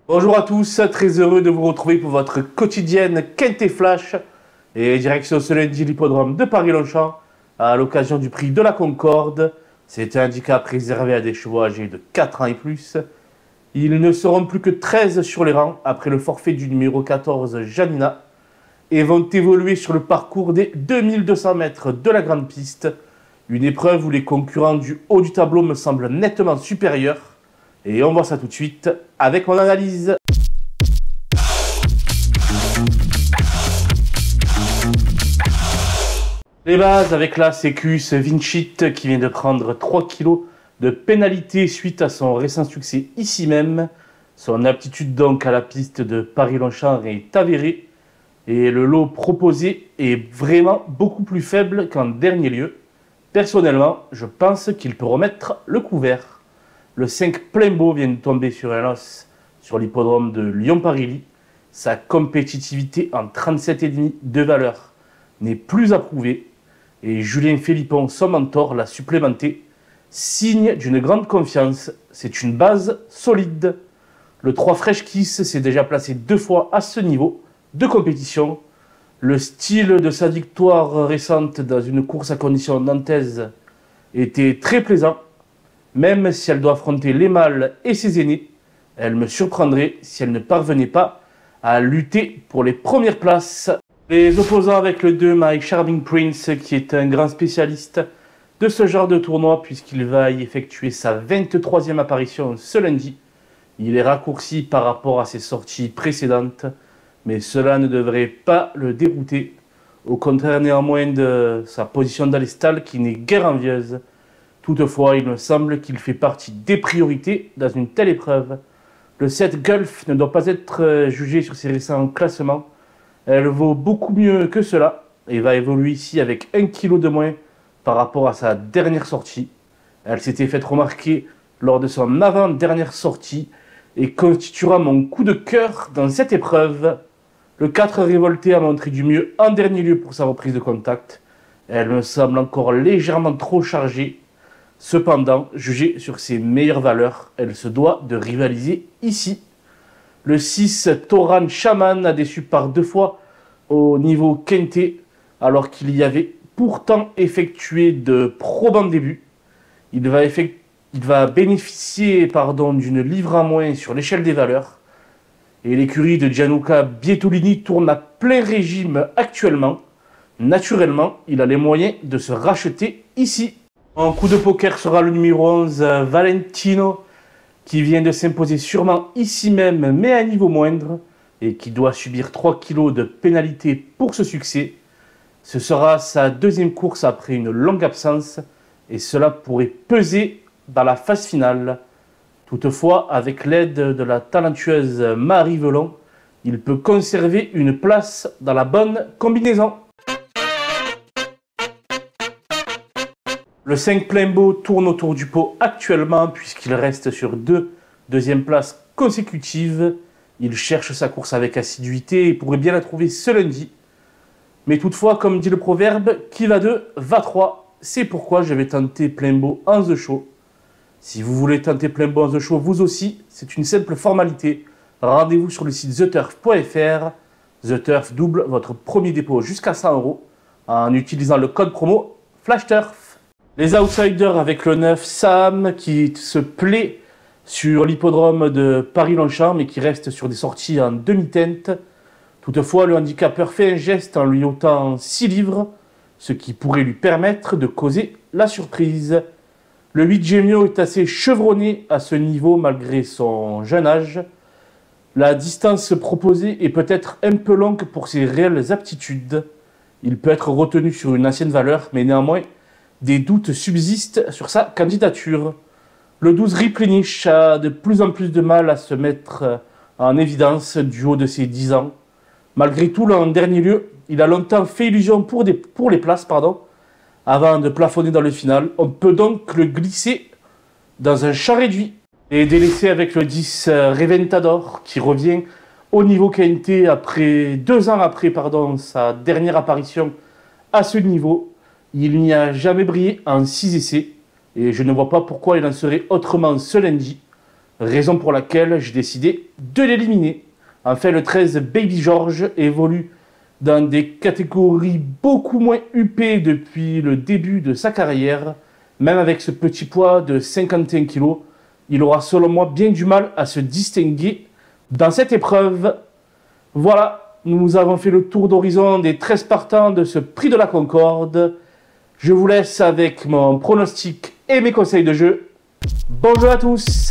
Bonjour à tous, très heureux de vous retrouver pour votre quotidienne Quintet Flash et direction ce lundi l'hippodrome de Paris-Longchamp à l'occasion du prix de la Concorde. C'est un handicap réservé à des chevaux âgés de 4 ans et plus. Ils ne seront plus que 13 sur les rangs après le forfait du numéro 14 Janina et vont évoluer sur le parcours des 2200 mètres de la grande piste. Une épreuve où les concurrents du haut du tableau me semblent nettement supérieurs. Et on voit ça tout de suite avec mon analyse. Les bases avec la Sécus Vincit qui vient de prendre 3 kg de pénalité suite à son récent succès ici même. Son aptitude donc à la piste de Paris-Longchamp est avérée et le lot proposé est vraiment beaucoup plus faible qu'en dernier lieu. Personnellement, je pense qu'il peut remettre le couvert. Le 5 Plainbeau vient de tomber sur un os sur l'hippodrome de Lyon-Paris-Ly. Sa compétitivité en 37,5 de valeur n'est plus approuvée. Et Julien Philippon, son mentor, l'a supplémenté. Signe d'une grande confiance. C'est une base solide. Le 3 Fresh Kiss s'est déjà placé 2 fois à ce niveau de compétition. Le style de sa victoire récente dans une course à condition nantaise était très plaisant. Même si elle doit affronter les mâles et ses aînés, elle me surprendrait si elle ne parvenait pas à lutter pour les premières places. Les opposants avec le 2, My Charming Prince, qui est un grand spécialiste de ce genre de tournoi puisqu'il va y effectuer sa 23e apparition ce lundi. Il est raccourci par rapport à ses sorties précédentes, mais cela ne devrait pas le dérouter. Au contraire néanmoins de sa position dans les stalles qui n'est guère envieuse. Toutefois, il me semble qu'il fait partie des priorités dans une telle épreuve. Le 7 Gulf ne doit pas être jugé sur ses récents classements. Elle vaut beaucoup mieux que cela et va évoluer ici avec 1 kg de moins par rapport à sa dernière sortie. Elle s'était faite remarquer lors de son avant-dernière sortie et constituera mon coup de cœur dans cette épreuve. Le 4 Révolté a montré du mieux en dernier lieu pour sa reprise de contact. Elle me semble encore légèrement trop chargée. Cependant, jugée sur ses meilleures valeurs, elle se doit de rivaliser ici. Le 6 Toran Shaman a déçu par 2 fois au niveau Quintet, alors qu'il y avait pourtant effectué de probants débuts. Il va bénéficier d'une livre en moins sur l'échelle des valeurs. Et l'écurie de Gianluca Bietolini tourne à plein régime actuellement. Naturellement, il a les moyens de se racheter ici. En coup de poker sera le numéro 11, Valentino, qui vient de s'imposer sûrement ici même, mais à un niveau moindre, et qui doit subir 3 kg de pénalité pour ce succès. Ce sera sa deuxième course après une longue absence, et cela pourrait peser dans la phase finale. Toutefois, avec l'aide de la talentueuse Marie Velon, il peut conserver une place dans la bonne combinaison. Le 5 Plainbeau tourne autour du pot actuellement puisqu'il reste sur 2 deuxièmes places consécutives. Il cherche sa course avec assiduité et pourrait bien la trouver ce lundi. Mais toutefois, comme dit le proverbe, qui va 2 va 3. C'est pourquoi je vais tenter Plainbeau en The Show. Si vous voulez tenter Plainbeau en The Show, vous aussi, c'est une simple formalité. Rendez-vous sur le site theturf.fr. The Turf double votre premier dépôt jusqu'à 100 € en utilisant le code promo FlashTurf. Les outsiders avec le 9 Sam qui se plaît sur l'hippodrome de Paris-Longchamp mais qui reste sur des sorties en demi-teinte. Toutefois, le handicapeur fait un geste en lui ôtant 6 livres, ce qui pourrait lui permettre de causer la surprise. Le 8 Gemio est assez chevronné à ce niveau malgré son jeune âge. La distance proposée est peut-être un peu longue pour ses réelles aptitudes. Il peut être retenu sur une ancienne valeur, mais néanmoins, des doutes subsistent sur sa candidature. Le 12 Replenish a de plus en plus de mal à se mettre en évidence du haut de ses 10 ans. Malgré tout, en dernier lieu, il a longtemps fait illusion pour les places, avant de plafonner dans le final. On peut donc le glisser dans un champ réduit. Et délaissé avec le 10 Reventador qui revient au niveau Quintet après 2 ans après sa dernière apparition à ce niveau. Il n'y a jamais brillé en 6 essais et je ne vois pas pourquoi il en serait autrement ce lundi. raison pour laquelle j'ai décidé de l'éliminer. Enfin, le 13 Baby George évolue dans des catégories beaucoup moins huppées depuis le début de sa carrière. Même avec ce petit poids de 51 kg, il aura selon moi bien du mal à se distinguer dans cette épreuve. Voilà, nous avons fait le tour d'horizon des 13 partants de ce prix de la Concorde. Je vous laisse avec mon pronostic et mes conseils de jeu. Bonjour à tous!